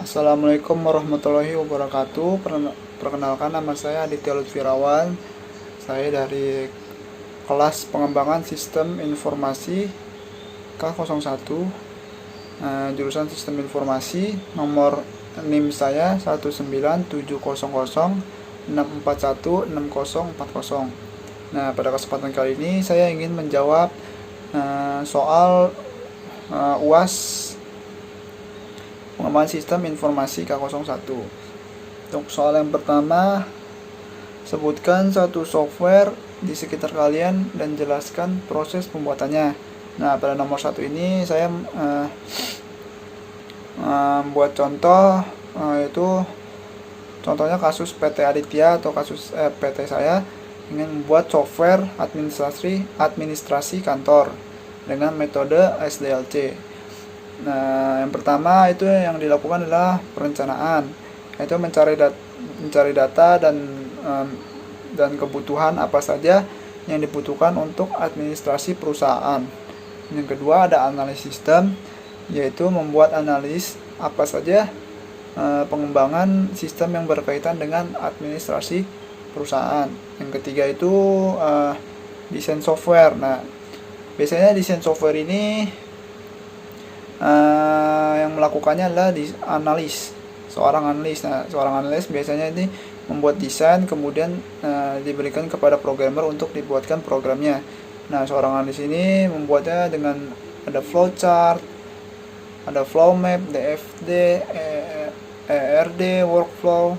Assalamualaikum warahmatullahi wabarakatuh. Perkenalkan, nama saya Aditya Lutfirawan. Saya dari kelas pengembangan sistem informasi K01, jurusan sistem informasi. Nomor NIM saya 19700641640. Nah, pada kesempatan kali ini saya ingin menjawab soal UAS pengembangan sistem informasi K01. Untuk soal yang pertama, sebutkan satu software di sekitar kalian dan jelaskan proses pembuatannya. Nah, pada nomor 1 ini saya membuat contoh, yaitu contohnya kasus PT Aditya atau kasus PT saya ingin membuat software administrasi kantor dengan metode SDLC. Nah, yang pertama itu yang dilakukan adalah perencanaan, yaitu mencari data dan kebutuhan apa saja yang dibutuhkan untuk administrasi perusahaan. Yang kedua ada analisis sistem, yaitu membuat analis apa saja pengembangan sistem yang berkaitan dengan administrasi perusahaan. Yang ketiga itu desain software. Nah, biasanya desain software ini yang melakukannya adalah seorang analis. Nah, seorang analis biasanya ini membuat desain, kemudian diberikan kepada programmer untuk dibuatkan programnya. Nah, seorang analis ini membuatnya dengan ada flowchart, ada flow map, DFD, ERD, workflow.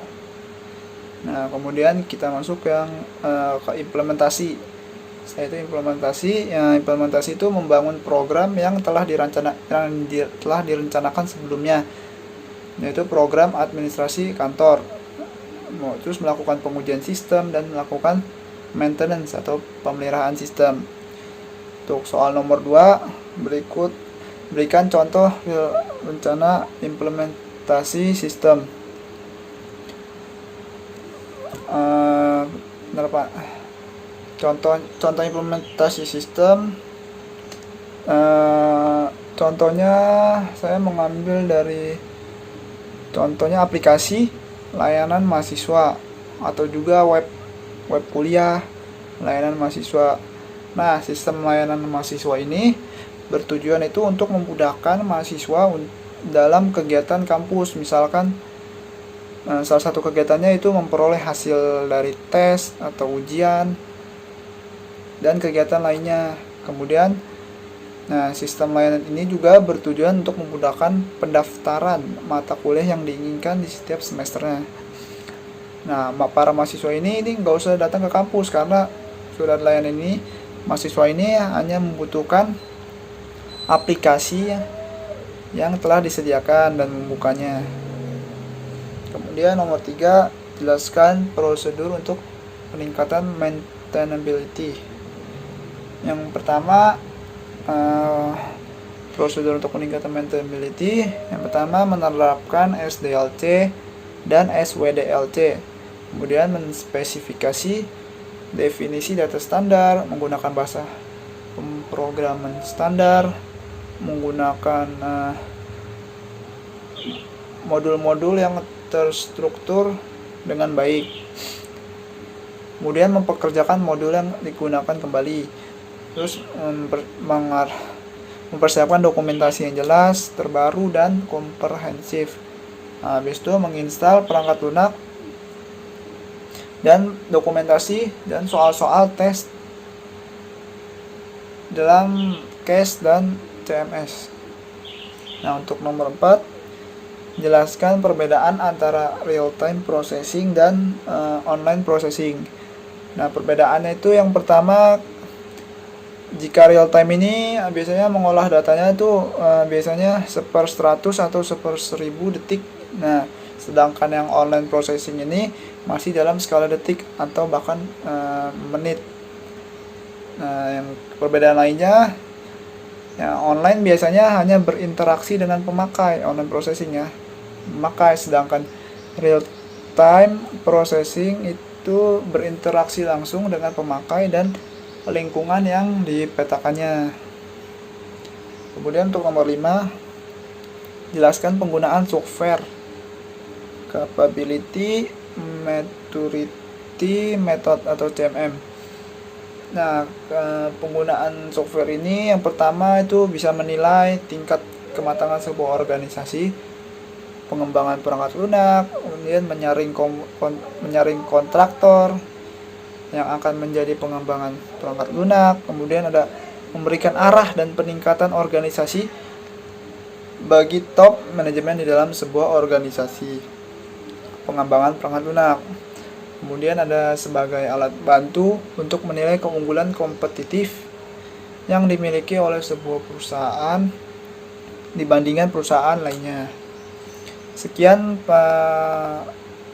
Nah, kemudian kita masuk yang ke implementasi. Setelah itu implementasi itu membangun program yang telah direncanakan sebelumnya, yaitu program administrasi kantor. Terus melakukan pengujian sistem dan melakukan maintenance atau pemeliharaan sistem. Untuk soal nomor 2, berikan contoh rencana implementasi sistem. Benar Pak? Contoh implementasi sistem, contohnya saya mengambil dari contohnya aplikasi layanan mahasiswa atau juga web kuliah layanan mahasiswa. Nah, sistem layanan mahasiswa ini bertujuan itu untuk memudahkan mahasiswa dalam kegiatan kampus. Misalkan salah satu kegiatannya itu memperoleh hasil dari tes atau ujian dan kegiatan lainnya. Kemudian, sistem layanan ini juga bertujuan untuk memudahkan pendaftaran mata kuliah yang diinginkan di setiap semesternya. Nah, para mahasiswa ini nggak usah datang ke kampus, karena sudah layanan ini mahasiswa ini hanya membutuhkan aplikasi yang telah disediakan dan membukanya. Kemudian nomor 3, jelaskan prosedur untuk peningkatan maintainability. Yang pertama, prosedur untuk peningkatan maintainability. Yang pertama, menerapkan SDLC dan SWDLC. Kemudian menspesifikasi definisi data standar, menggunakan bahasa pemrograman standar, menggunakan modul-modul yang terstruktur dengan baik. Kemudian mempekerjakan modul yang digunakan kembali. Terus mempersiapkan dokumentasi yang jelas, terbaru, dan komprehensif. Habis itu menginstal perangkat lunak dan dokumentasi dan soal-soal tes dalam case dan CMS. Nah, untuk nomor 4, jelaskan perbedaan antara real-time processing dan online processing. Nah, perbedaannya itu yang pertama, jika real time ini biasanya mengolah datanya itu biasanya 1/100 atau 1/1000 detik. Nah, sedangkan yang online processing ini masih dalam skala detik atau bahkan menit. Nah, yang perbedaan lainnya, online biasanya hanya berinteraksi dengan pemakai, online processing pemakai, sedangkan real time processing itu berinteraksi langsung dengan pemakai dan lingkungan yang dipetakannya. Kemudian untuk nomor 5, jelaskan penggunaan software Capability Maturity Method atau CMM. Nah, penggunaan software ini yang pertama itu bisa menilai tingkat kematangan sebuah organisasi, pengembangan perangkat lunak, kemudian menyaring kontraktor yang akan menjadi pengembangan perangkat lunak, kemudian ada memberikan arah dan peningkatan organisasi bagi top manajemen di dalam sebuah organisasi, pengembangan perangkat lunak. Kemudian ada sebagai alat bantu untuk menilai keunggulan kompetitif yang dimiliki oleh sebuah perusahaan dibandingkan perusahaan lainnya. Sekian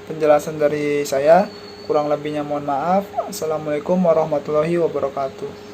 penjelasan dari saya, kurang lebihnya mohon maaf. Assalamualaikum warahmatullahi wabarakatuh.